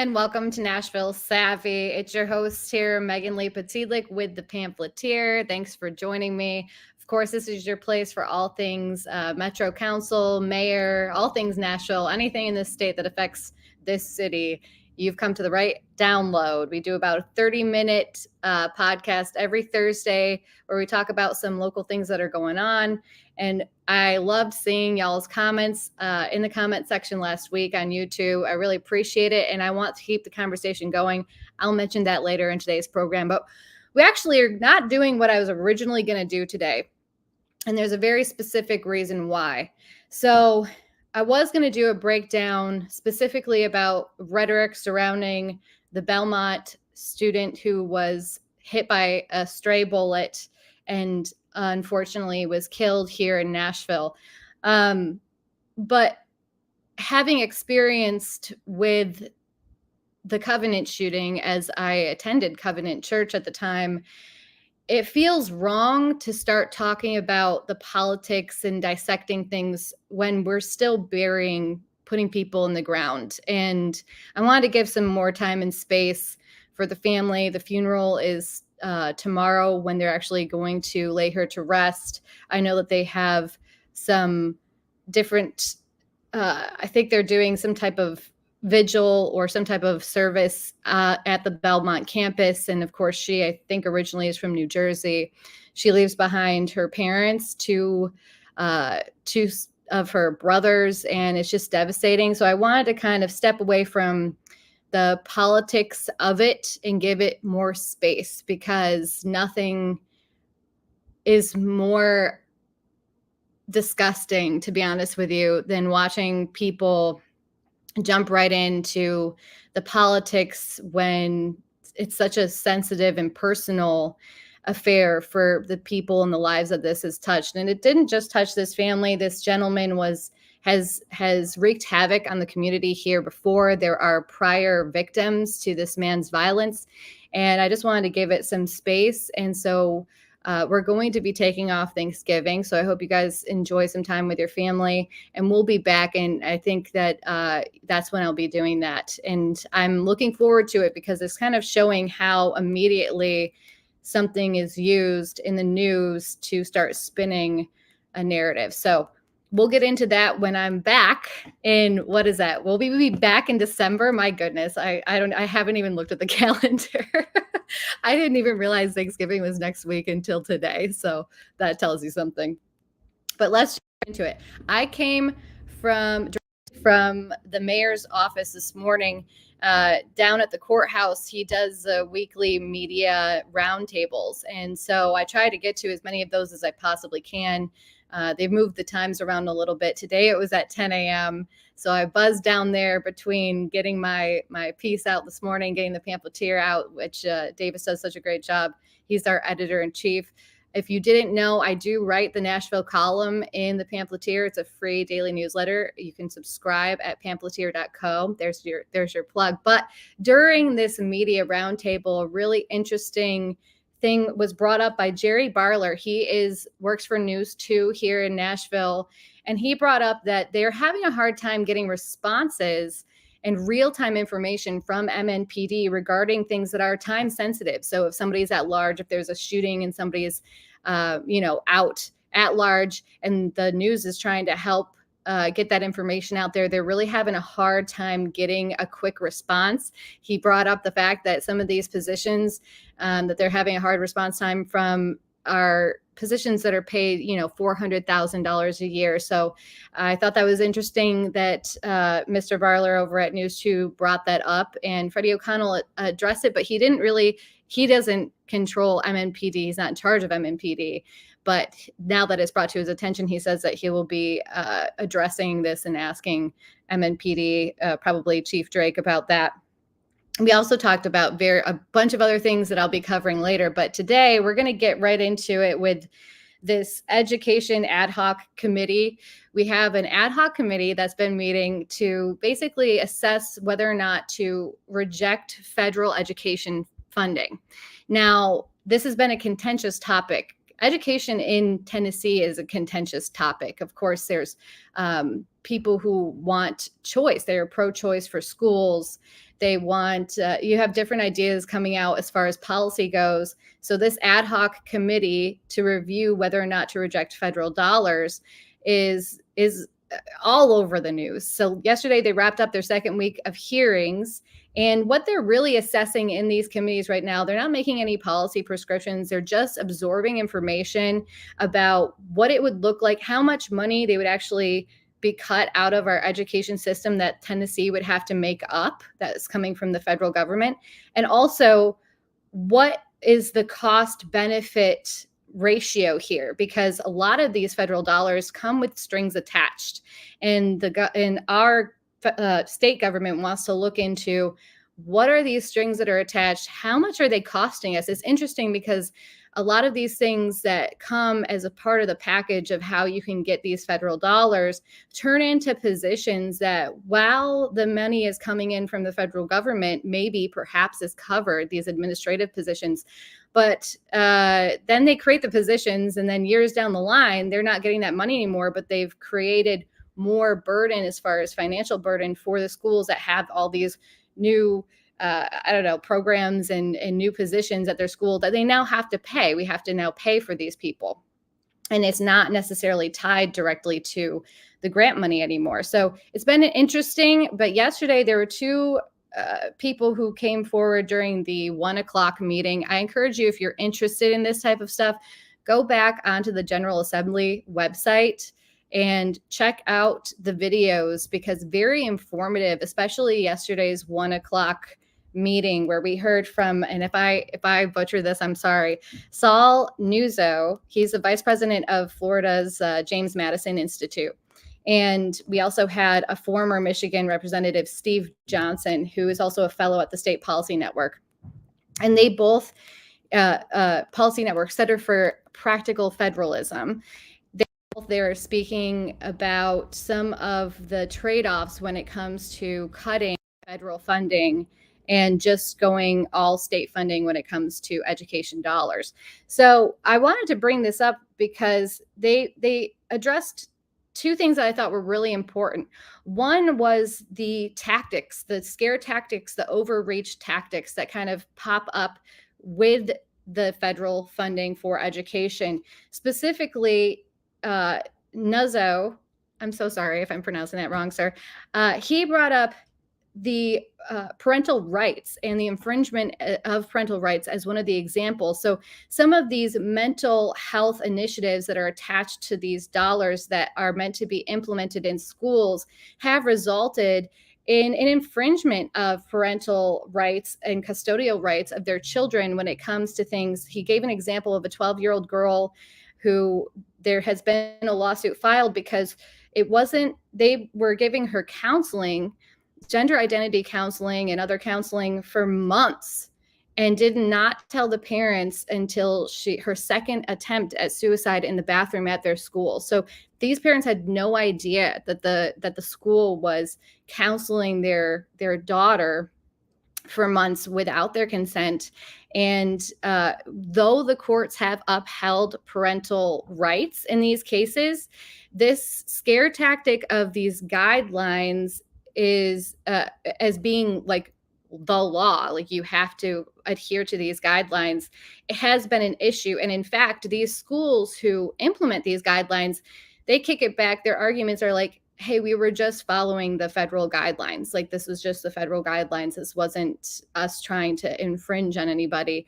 and welcome to Nashville Savvy. It's your host here, Megan Lee Petidlik with the Pamphleteer. Thanks for joining me. Of course, this is your place for all things Metro Council, Mayor, all things Nashville, anything in this state that affects this city. You've come to the right download. We do about a 30-minute podcast every Thursday where we talk about some local things that are going on. And I loved seeing y'all's comments in the comment section last week on YouTube. I really appreciate it. And I want to keep the conversation going. I'll mention that later in today's program. But we actually are not doing what I was originally going to do today. And there's a very specific reason why. So I was going to do a breakdown specifically about rhetoric surrounding the Belmont student who was hit by a stray bullet and unfortunately was killed here in Nashville. But having experienced with the Covenant shooting, as I attended Covenant Church at the time, it feels wrong to start talking about the politics and dissecting things when we're still putting people in the ground. And I wanted to give some more time and space for the family. The funeral is tomorrow when they're actually going to lay her to rest. I know that they have some different, I think they're doing some type of vigil or some type of service at the Belmont campus. And of course, she, I think, originally is from New Jersey. She leaves behind her parents, two of her brothers, and it's just devastating. So I wanted to kind of step away from the politics of it and give it more space, because nothing is more disgusting, to be honest with you, than watching people jump right into the politics when it's such a sensitive and personal affair for the people and the lives that this has touched. And it didn't just touch this family. This gentleman has wreaked havoc on the community here before. There are prior victims to this man's violence, and I just wanted to give it some space. And so we're going to be taking off Thanksgiving. So I hope you guys enjoy some time with your family, and we'll be back. And I think that that's when I'll be doing that. And I'm looking forward to it because it's kind of showing how immediately something is used in the news to start spinning a narrative. So we'll get into that when I'm back in, what is that? We'll be back in December. My goodness. I haven't even looked at the calendar. I didn't even realize Thanksgiving was next week until today. So that tells you something. But let's jump into it. I came from the mayor's office this morning down at the courthouse. He does weekly media roundtables. And so I try to get to as many of those as I possibly can. They've moved the times around a little bit. Today it was at 10 a.m. So I buzzed down there between getting my piece out this morning, getting the Pamphleteer out, which Davis does such a great job. He's our editor-in-chief. If you didn't know, I do write the Nashville column in the Pamphleteer. It's a free daily newsletter. You can subscribe at pamphleteer.co. There's your plug. But during this media roundtable, a really interesting thing was brought up by Jerry Barler. He works for News 2 here in Nashville, and he brought up that they're having a hard time getting responses and real-time information from MNPD regarding things that are time sensitive. So if somebody's at large, if there's a shooting and somebody is out at large and the news is trying to help get that information out there, they're really having a hard time getting a quick response. He brought up the fact that some of these positions that they're having a hard response time from are positions that are paid, $400,000 a year. So I thought that was interesting that Mr. Barler over at News 2 brought that up, and Freddie O'Connell addressed it, but he doesn't control MNPD. He's not in charge of MNPD. But now that it's brought to his attention, he says that he will be addressing this and asking MNPD, probably Chief Drake, about that. We also talked about a bunch of other things that I'll be covering later. But today we're going to get right into it with this education ad hoc committee. We have an ad hoc committee that's been meeting to basically assess whether or not to reject federal education funding. Now, this has been a contentious topic. Education in Tennessee is a contentious topic. Of course, there's people who want choice. They're pro-choice for schools. They want, you have different ideas coming out as far as policy goes. So this ad hoc committee to review whether or not to reject federal dollars is all over the news. So yesterday they wrapped up their second week of hearings, and what they're really assessing in these committees right now, they're not making any policy prescriptions. They're just absorbing information about what it would look like, how much money they would actually be cut out of our education system that Tennessee would have to make up that is coming from the federal government. And also, what is the cost benefit ratio here? Because a lot of these federal dollars come with strings attached, and our state government wants to look into what are these strings that are attached, how much are they costing us. It's interesting because a lot of these things that come as a part of the package of how you can get these federal dollars turn into positions that, while the money is coming in from the federal government, maybe perhaps is covered, these administrative positions. But then they create the positions, and then years down the line, they're not getting that money anymore, but they've created more burden as far as financial burden for the schools that have all these new programs and new positions at their school that they now have to pay. We have to now pay for these people. And it's not necessarily tied directly to the grant money anymore. So it's been interesting. But yesterday there were two people who came forward during the 1:00 meeting. I encourage you, if you're interested in this type of stuff, go back onto the General Assembly website and check out the videos, because very informative, especially yesterday's 1:00 meeting, where we heard from, and if I butcher this, I'm sorry, Saul Nuzzo. He's the vice president of Florida's James Madison Institute. And we also had a former Michigan representative, Steve Johnson, who is also a fellow at the State Policy Network. And they both, Policy Network, Center for Practical Federalism, they're speaking about some of the trade-offs when it comes to cutting federal funding and just going all state funding when it comes to education dollars. So I wanted to bring this up because they addressed two things that I thought were really important. One was the tactics, the scare tactics, the overreach tactics that kind of pop up with the federal funding for education. Specifically, Nuzzo, I'm so sorry if I'm pronouncing that wrong, sir. He brought up the parental rights and the infringement of parental rights as one of the examples. So some of these mental health initiatives that are attached to these dollars that are meant to be implemented in schools have resulted in an infringement of parental rights and custodial rights of their children when it comes to things. He gave an example of a 12-year-old girl who there has been a lawsuit filed because they were giving her counseling, gender identity counseling and other counseling, for months, and did not tell the parents until her second attempt at suicide in the bathroom at their school. So these parents had no idea that the school was counseling their daughter for months without their consent. And though the courts have upheld parental rights in these cases, this scare tactic of these guidelines is as being like the law, like you have to adhere to these guidelines, it has been an issue. And in fact, these schools who implement these guidelines, they kick it back. Their arguments are like, hey, we were just following the federal guidelines. Like, this was just the federal guidelines. This wasn't us trying to infringe on anybody.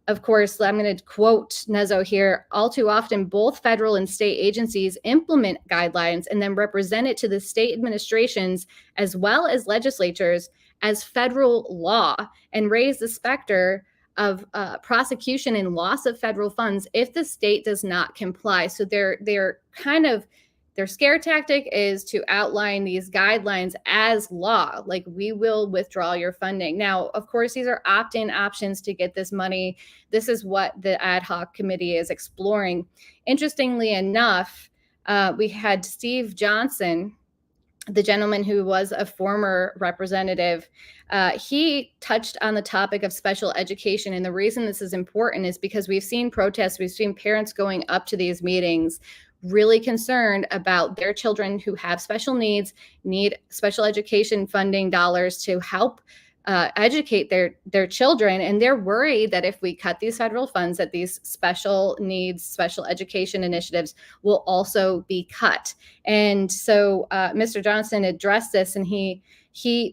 Of course, I'm going to quote Nuzzo here. All too often, both federal and state agencies implement guidelines and then represent it to the state administrations as well as legislatures as federal law, and raise the specter of prosecution and loss of federal funds if the state does not comply. So they're kind of, their scare tactic is to outline these guidelines as law, like we will withdraw your funding. Now, of course, these are opt-in options to get this money. This is what the ad hoc committee is exploring. Interestingly enough, we had Steve Johnson, the gentleman who was a former representative. He touched on the topic of special education. And the reason this is important is because we've seen protests, we've seen parents going up to these meetings really concerned about their children who have special needs, need special education funding dollars to help educate their children, and they're worried that if we cut these federal funds, that these special needs, special education initiatives will also be cut. And so Mr. Johnson addressed this, and he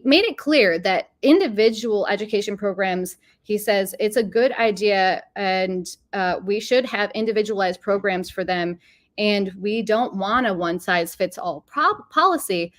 made it clear that individual education programs, he says it's a good idea, and we should have individualized programs for them, and we don't want a one size fits all policy.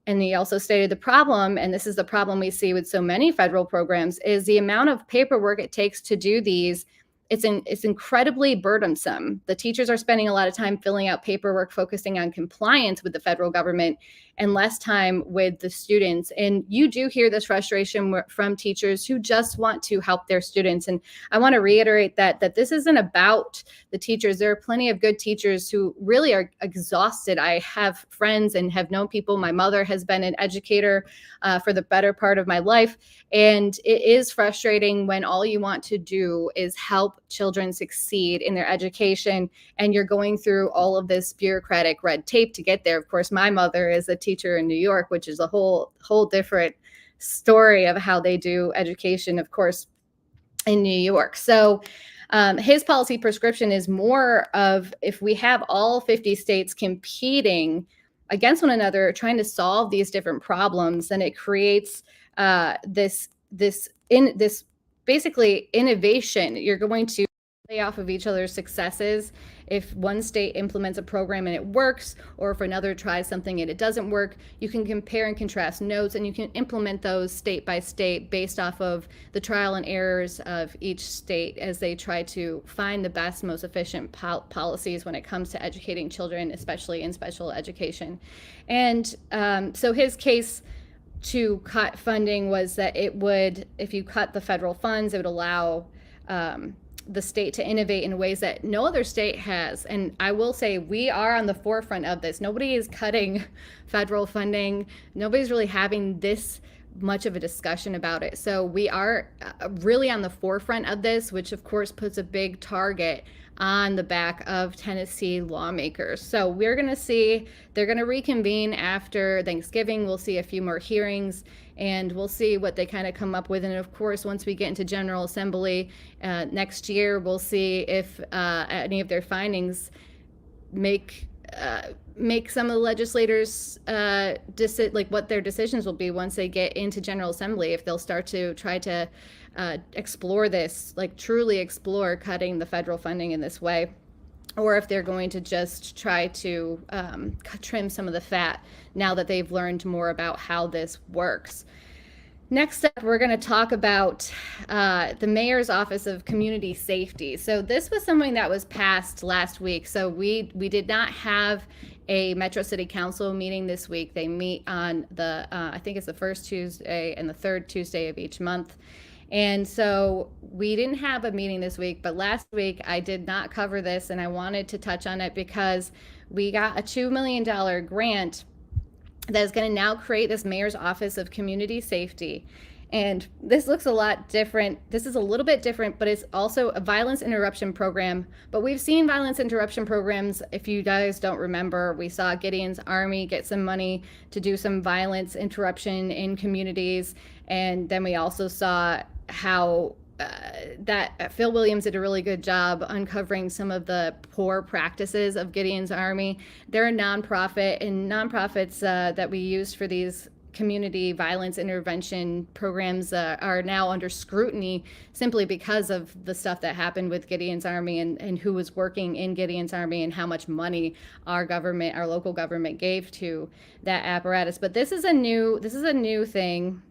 And he also stated the problem, and this is the problem we see with so many federal programs, is the amount of paperwork it takes to do these. It's incredibly burdensome. The teachers are spending a lot of time filling out paperwork, focusing on compliance with the federal government, and less time with the students. And you do hear this frustration from teachers who just want to help their students. And I want to reiterate that this isn't about the teachers. There are plenty of good teachers who really are exhausted. I have friends and have known people. My mother has been an educator for the better part of my life. And it is frustrating when all you want to do is help children succeed in their education, and you're going through all of this bureaucratic red tape to get there. Of course, my mother is a teacher in New York, which is a whole different story of how they do education, of course, in New York. So his policy prescription is more of, if we have all 50 states competing against one another, trying to solve these different problems, then it creates this basically innovation. You're going to play off of each other's successes. If one state implements a program and it works, or if another tries something and it doesn't work, you can compare and contrast notes, and you can implement those state by state based off of the trial and errors of each state as they try to find the best, most efficient policies when it comes to educating children, especially in special education. And so his case to cut funding was that it would, if you cut the federal funds, it would allow the state to innovate in ways that no other state has. And I will say, we are on the forefront of this. Nobody is cutting federal funding. Nobody's really having this much of a discussion about it. So we are really on the forefront of this, which of course puts a big target on the back of Tennessee lawmakers. So we're going to see, they're going to reconvene after Thanksgiving. We'll see a few more hearings, and we'll see what they kind of come up with. And of course, once we get into General Assembly next year, we'll see if any of their findings make some of the legislators like what their decisions will be once they get into General Assembly, if they'll start to try to explore this, like truly explore cutting the federal funding in this way, or if they're going to just try to trim some of the fat now that they've learned more about how this works. Next up, we're going to talk about the Mayor's Office of Community Safety. So this was something that was passed last week. So we did not have a Metro City Council meeting this week. They meet on the, I think it's the first Tuesday and the third Tuesday of each month. And so we didn't have a meeting this week, but last week I did not cover this, and I wanted to touch on it because we got a $2 million grant that is going to now create this Mayor's Office of Community Safety. And this looks a lot different. This is a little bit different, but it's also a violence interruption program. But we've seen violence interruption programs. If you guys don't remember, we saw Gideon's Army get some money to do some violence interruption in communities. And then we also saw how that Phil Williams did a really good job uncovering some of the poor practices of Gideon's Army. They're a nonprofit, and nonprofits that we used for these community violence intervention programs are now under scrutiny simply because of the stuff that happened with Gideon's Army and who was working in Gideon's Army and how much money our local government gave to that apparatus. But this is a new thing.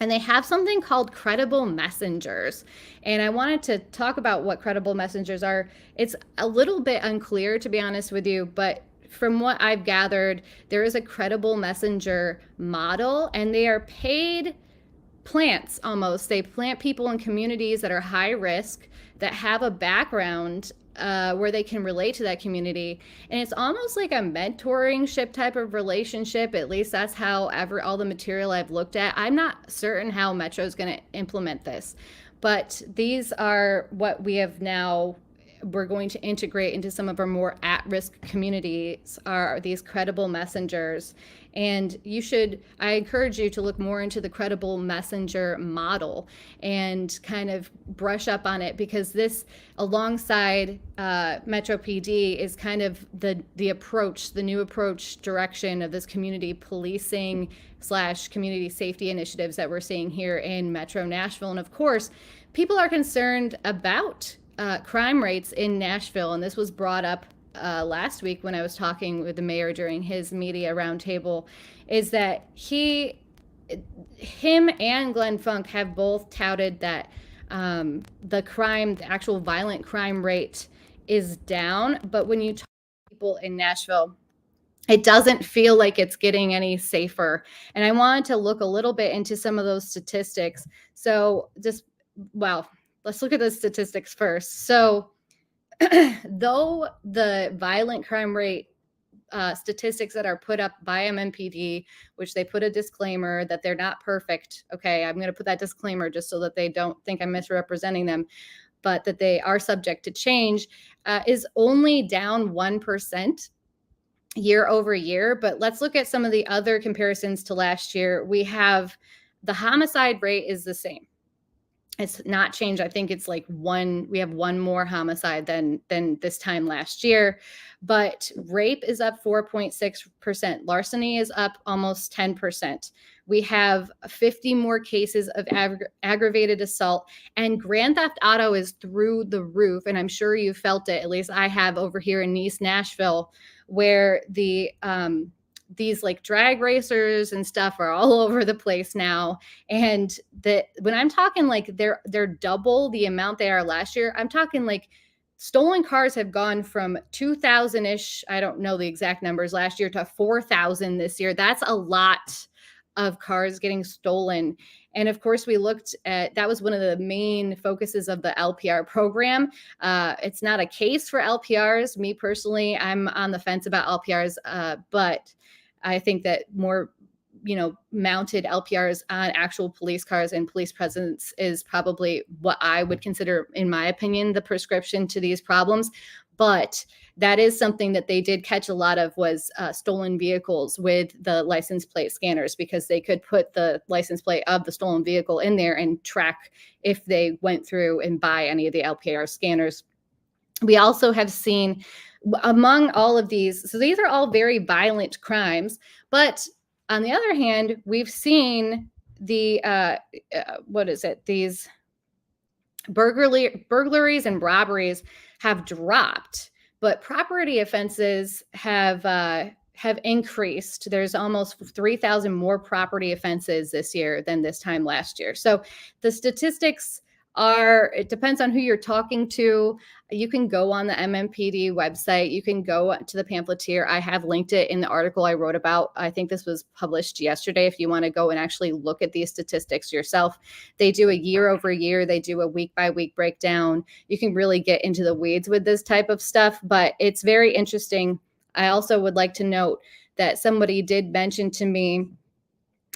And they have something called credible messengers. And I wanted to talk about what credible messengers are. It's a little bit unclear, to be honest with you, but from what I've gathered, there is a credible messenger model, and they are paid plants almost. They plant people in communities that are high risk, that have a background where they can relate to that community. And it's almost like a mentoring-ship type of relationship. At least that's how all the material I've looked at. I'm not certain how Metro is going to implement this, but these are what we have now we're going to integrate into some of our more at-risk communities are these credible messengers. And I encourage you to look more into the credible messenger model and kind of brush up on it, because this, alongside Metro PD, is kind of the new approach direction of this community policing / community safety initiatives that we're seeing here in Metro Nashville. And of course, people are concerned about crime rates in Nashville, and this was brought up last week when I was talking with the mayor during his media roundtable, is that him and Glenn Funk have both touted that the actual violent crime rate is down, but when you talk to people in Nashville, it doesn't feel like it's getting any safer. And I wanted to look a little bit into some of those statistics. So let's look at the statistics first. So though the violent crime rate statistics that are put up by MMPD, which they put a disclaimer that they're not perfect. Okay, I'm going to put that disclaimer just so that they don't think I'm misrepresenting them, but that they are subject to change, is only down 1% year over year. But let's look at some of the other comparisons to last year. We have the homicide rate is the same. It's not changed. I think it's like we have one more homicide than this time last year, but rape is up 4.6%. Larceny is up almost 10%. We have 50 more cases of aggravated assault, and grand theft auto is through the roof. And I'm sure you felt it, at least I have over here in East Nashville, where these like drag racers and stuff are all over the place now. And when I'm talking like they're double the amount they are last year, I'm talking like stolen cars have gone from 2,000-ish, I don't know the exact numbers, last year to 4,000 this year. That's a lot of cars getting stolen. And of course, we looked at, that was one of the main focuses of the LPR program. It's not a case for LPRs. Me personally, I'm on the fence about LPRs, but I think that more, mounted LPRs on actual police cars and police presence is probably what I would consider, in my opinion, the prescription to these problems. But that is something that they did catch a lot of, was stolen vehicles with the license plate scanners, because they could put the license plate of the stolen vehicle in there and track if they went through and buy any of the LPR scanners. We also have seen among all of these, so these are all very violent crimes, but on the other hand, we've seen these burglaries and robberies have dropped, but property offenses have increased. There's almost 3,000 more property offenses this year than this time last year. So the statistics it depends on who you're talking to. You can go on the MMPD website. You can go to the pamphleteer. I have linked it in the article I wrote about. I think this was published yesterday. If you want to go and actually look at these statistics yourself, they do a year over year. They do a week by week breakdown. You can really get into the weeds with this type of stuff, but it's very interesting. I also would like to note that somebody did mention to me,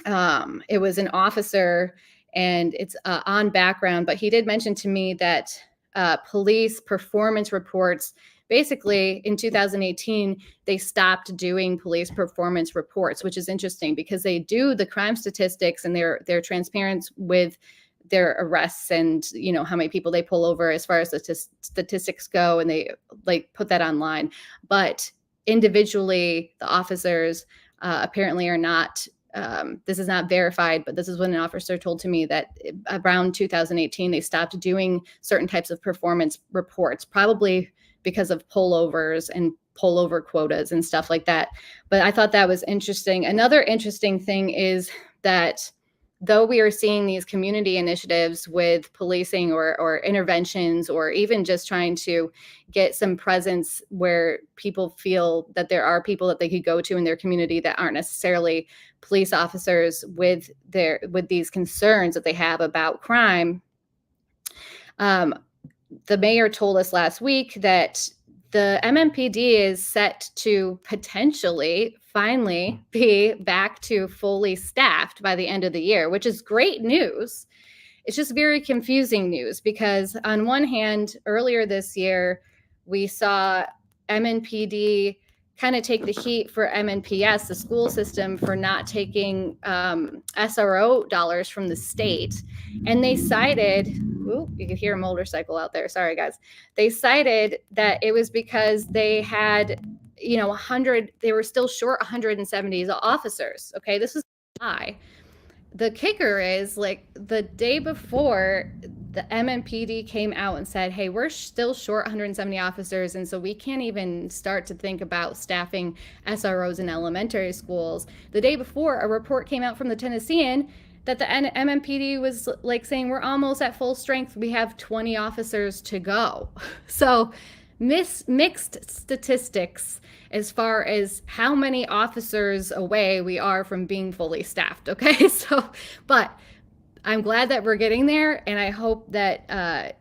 it was an officer, and it's on background, but he did mention to me that police performance reports, basically in 2018, they stopped doing police performance reports, which is interesting because they do the crime statistics and they're transparent with their arrests and how many people they pull over as far as the statistics go, and they like put that online. But individually, the officers apparently are not. This is not verified, but this is what an officer told to me, that around 2018, they stopped doing certain types of performance reports, probably because of pullovers and pullover quotas and stuff like that. But I thought that was interesting. Another interesting thing is that though we are seeing these community initiatives with policing or interventions, or even just trying to get some presence where people feel that there are people that they could go to in their community that aren't necessarily police officers with these concerns that they have about crime. The mayor told us last week that the MMPD is set to potentially finally be back to fully staffed by the end of the year, which is great news. It's just very confusing news because on one hand, earlier this year, We saw MNPD kind of take the heat for MNPS, the school system, for not taking SRO dollars from the state. And they cited, ooh, you could hear a motorcycle out there. Sorry, guys. They cited that it was because they had, 100, they were still short 170 officers. Okay, this is high. The kicker is, like, the day before, the MMPD came out and said, hey, we're still short 170 officers, and so we can't even start to think about staffing SROs in elementary schools. The day before, a report came out from the Tennessean that the MMPD was like saying, we're almost at full strength. We have 20 officers to go. So mixed statistics as far as how many officers away we are from being fully staffed. Okay. So, but I'm glad that we're getting there. And I hope that,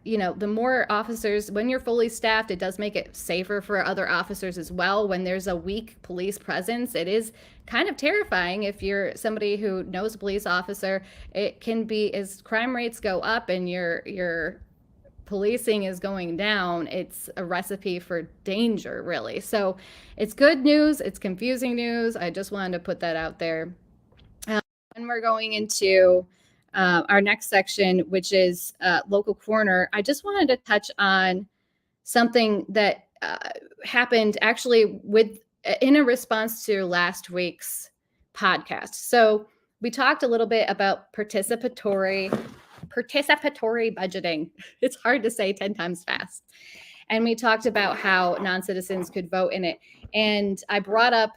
the more officers, when you're fully staffed, it does make it safer for other officers as well. When there's a weak police presence, it is kind of terrifying. If you're somebody who knows a police officer, it can be, as crime rates go up and your policing is going down, it's a recipe for danger, really. So it's good news. It's confusing news. I just wanted to put that out there. And we're going into our next section, which is local corner. I just wanted to touch on something that happened actually in a response to last week's podcast. So we talked a little bit about participatory budgeting. It's hard to say 10 times fast. And we talked about how non-citizens could vote in it. And I brought up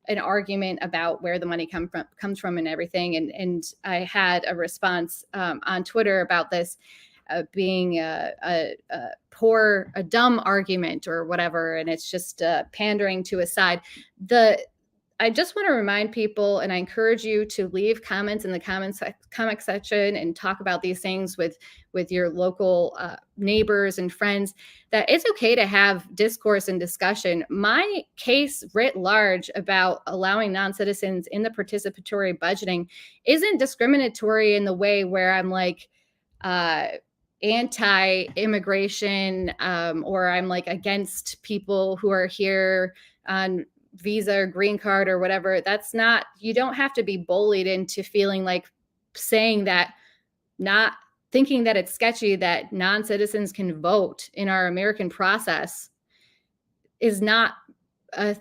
an argument about where the money comes from and everything. And I had a response on Twitter about this being a dumb argument or whatever. And it's just pandering to a side. I just want to remind people, and I encourage you to leave comments in the comment section and talk about these things with your local neighbors and friends, that it's okay to have discourse and discussion. My case writ large about allowing non-citizens in the participatory budgeting isn't discriminatory in the way where I'm like anti-immigration or I'm like against people who are here on visa or green card or whatever. That's not, you don't have to be bullied into feeling like saying that, not thinking that it's sketchy that non-citizens can vote in our American process is not a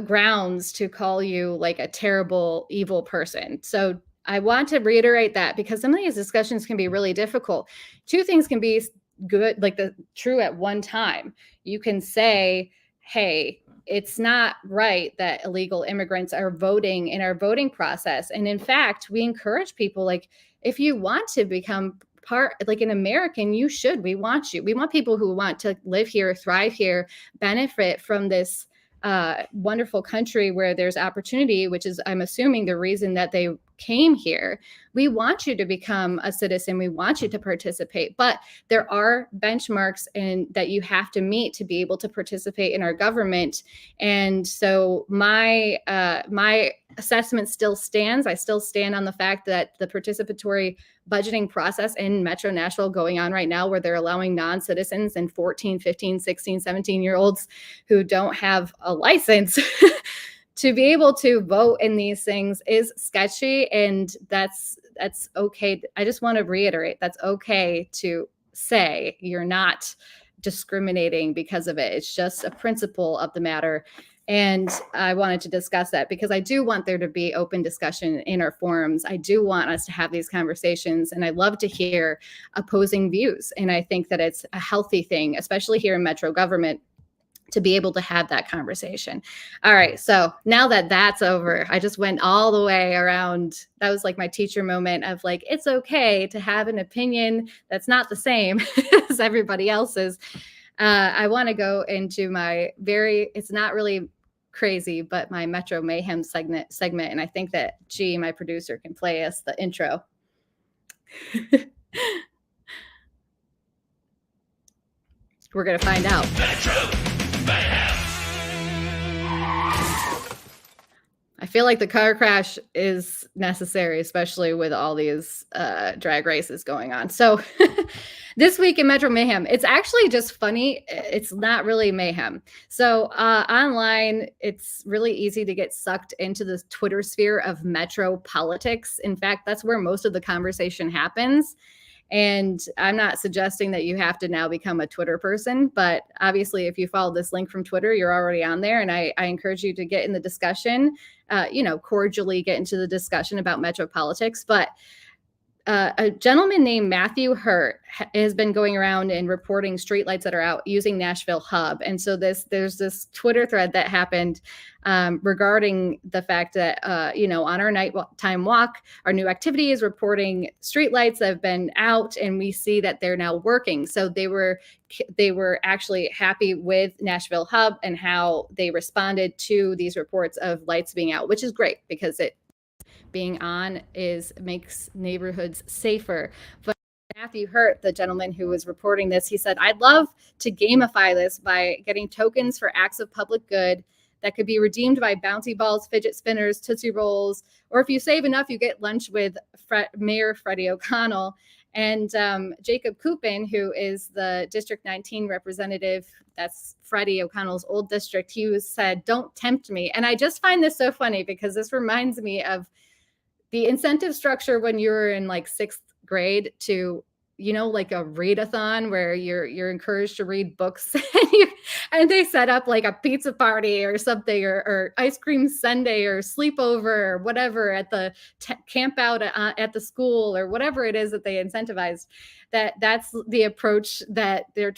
grounds to call you like a terrible, evil person. So I want to reiterate that, because some of these discussions can be really difficult. Two things can be good, like true at one time. You can say, hey, it's not right that illegal immigrants are voting in our voting process. And in fact, we encourage people, like, if you want to become like an American, you should. We want you. We want people who want to live here, thrive here, benefit from this wonderful country where there's opportunity, which is, I'm assuming, the reason that they came here. We want you to become a citizen. We want you to participate, but there are benchmarks that you have to meet to be able to participate in our government. And so my assessment still stands. I still stand on the fact that the participatory budgeting process in Metro Nashville going on right now, where they're allowing non-citizens and 14, 15, 16, 17-year-olds who don't have a license to be able to vote in these things, is sketchy. And that's okay. I just want to reiterate, that's okay to say. You're not discriminating because of it. It's just a principle of the matter. And I wanted to discuss that because I do want there to be open discussion in our forums. I do want us to have these conversations, and I love to hear opposing views. And I think that it's a healthy thing, especially here in Metro government, to be able to have that conversation. All right. So now that that's over, I just went all the way around. That was like my teacher moment of like, it's okay to have an opinion that's not the same as everybody else's. I want to go into it's not really crazy, but my Metro Mayhem segment. And I think that G, my producer, can play us the intro. We're going to find out. Metro Mayhem. I feel like the car crash is necessary, especially with all these drag races going on. So this week in Metro Mayhem, it's actually just funny. It's not really mayhem. So online, it's really easy to get sucked into the Twitter sphere of Metro politics. In fact, that's where most of the conversation happens. And I'm not suggesting that you have to now become a Twitter person, but obviously, if you follow this link from Twitter, you're already on there. And I encourage you to get in the discussion, cordially get into the discussion about Metro politics. But a gentleman named Matthew Hurt has been going around and reporting streetlights that are out using Nashville Hub. And so there's this Twitter thread that happened regarding the fact that, on our nighttime walk, our new activity is reporting streetlights that have been out, and we see that they're now working. So they were actually happy with Nashville Hub and how they responded to these reports of lights being out, which is great because it being on makes neighborhoods safer. But Matthew Hurt, the gentleman who was reporting this, he said, "I'd love to gamify this by getting tokens for acts of public good that could be redeemed by bouncy balls, fidget spinners, Tootsie Rolls, or if you save enough, you get lunch with Mayor Freddie O'Connell." And Jacob Coupin, who is the District 19 representative, that's Freddie O'Connell's old district, he said, "Don't tempt me." And I just find this so funny because this reminds me of the incentive structure when you were in like 6th grade to, like a readathon where you're encouraged to read books and they set up like a pizza party or something or ice cream sundae or sleepover or whatever at the camp out at the school or whatever it is that they incentivized. That's the approach that they're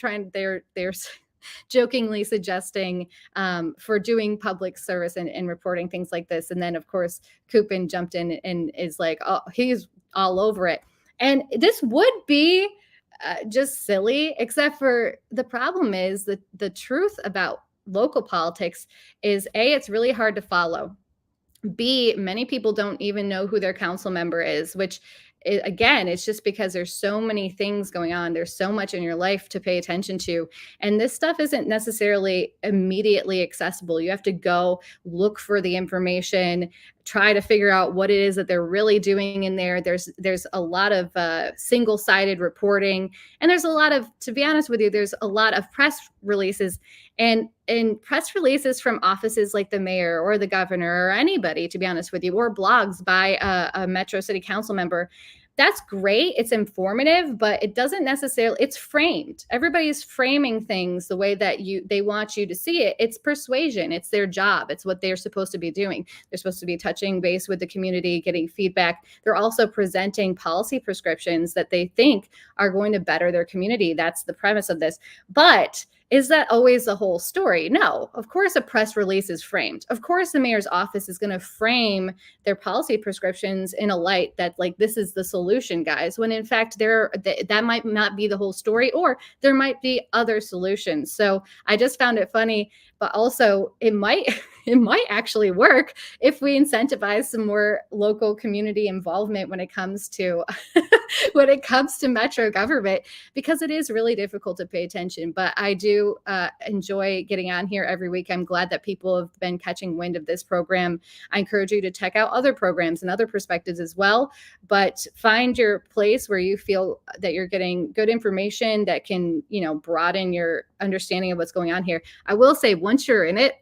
jokingly suggesting for doing public service and reporting things like this. And then, of course, Coupin jumped in and is like, oh, he's all over it. And this would be just silly, except for the problem is that the truth about local politics is A, it's really hard to follow. B, many people don't even know who their council member is, which again, it's just because there's so many things going on. There's so much in your life to pay attention to. And this stuff isn't necessarily immediately accessible. You have to go look for the information, try to figure out what it is that they're really doing in there. There's a lot of single-sided reporting. And there's a lot of, to be honest with you, there's a lot of press releases and press releases from offices like the mayor or the governor or anybody, to be honest with you, or blogs by a Metro City Council member. That's great. It's informative, but it doesn't necessarily, it's framed. Everybody's framing things the way that they want you to see it. It's persuasion. It's their job. It's what they're supposed to be doing. They're supposed to be touching base with the community, getting feedback. They're also presenting policy prescriptions that they think are going to better their community. That's the premise of this. But is that always the whole story? No. Of course, a press release is framed. Of course, the mayor's office is going to frame their policy prescriptions in a light that, like, this is the solution, guys, when in fact that might not be the whole story, or there might be other solutions. So I just found it funny, but also it might actually work if we incentivize some more local community involvement when it comes to Metro government, because it is really difficult to pay attention. But I do enjoy getting on here every week. I'm glad that people have been catching wind of this program. I encourage you to check out other programs and other perspectives as well, but find your place where you feel that you're getting good information that can, broaden your understanding of what's going on here. I will say, once you're in it,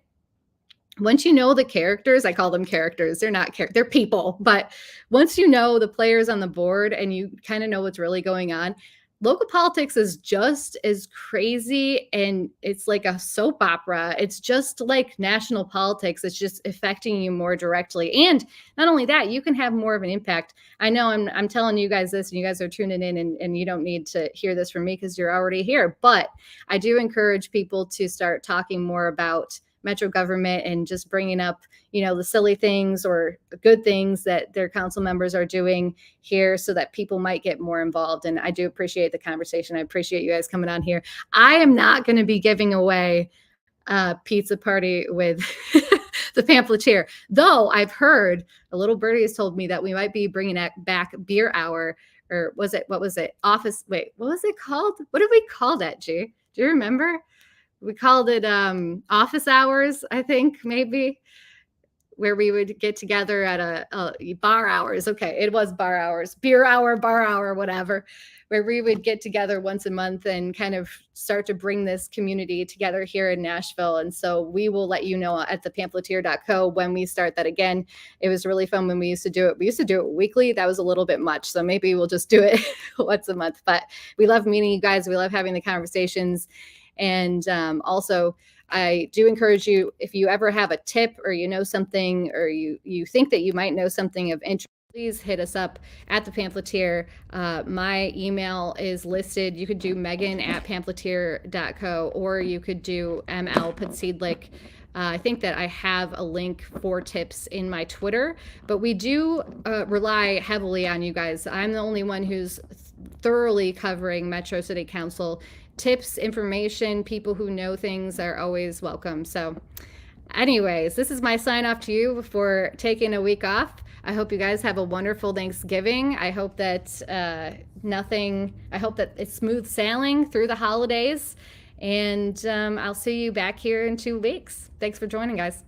once you know the characters, I call them characters, they're not they're people, but once you know the players on the board and you kind of know what's really going on, local politics is just as crazy, and it's like a soap opera. It's just like national politics. It's just affecting you more directly. And not only that, you can have more of an impact. I know I'm telling you guys this, and you guys are tuning in, and you don't need to hear this from me because you're already here. But I do encourage people to start talking more about Metro government and just bringing up, the silly things or the good things that their council members are doing here, so that people might get more involved. And I do appreciate the conversation. I appreciate you guys coming on here. I am not going to be giving away a pizza party with the pamphleteer, though I've heard, a little birdie has told me that we might be bringing back beer hour, or what was it? Office. Wait, what was it called? What did we call that, G? Do you remember? We called it office hours, I think, maybe. where we would get together at a bar hours. Okay, it was bar hours, beer hour, bar hour, whatever, where we would get together once a month and kind of start to bring this community together here in Nashville. And so we will let you know at thepamphleteer.co when we start that again. It was really fun when we used to do it. We used to do it weekly. That was a little bit much. So maybe we'll just do it once a month. But we love meeting you guys. We love having the conversations. And also, I do encourage you, if you ever have a tip or you know something, or you think that you might know something of interest, please hit us up at the Pamphleteer. My email is listed. You could do Megan@pamphleteer.co, or you could do ML I think that I have a link for tips in my Twitter, but we do rely heavily on you guys. I'm the only one who's thoroughly covering Metro City Council. Tips, information, people who know things are always welcome. So anyways, this is my sign off to you before taking a week off. I hope you guys have a wonderful Thanksgiving. I hope that I hope that it's smooth sailing through the holidays. And I'll see you back here in 2 weeks. Thanks for joining, guys.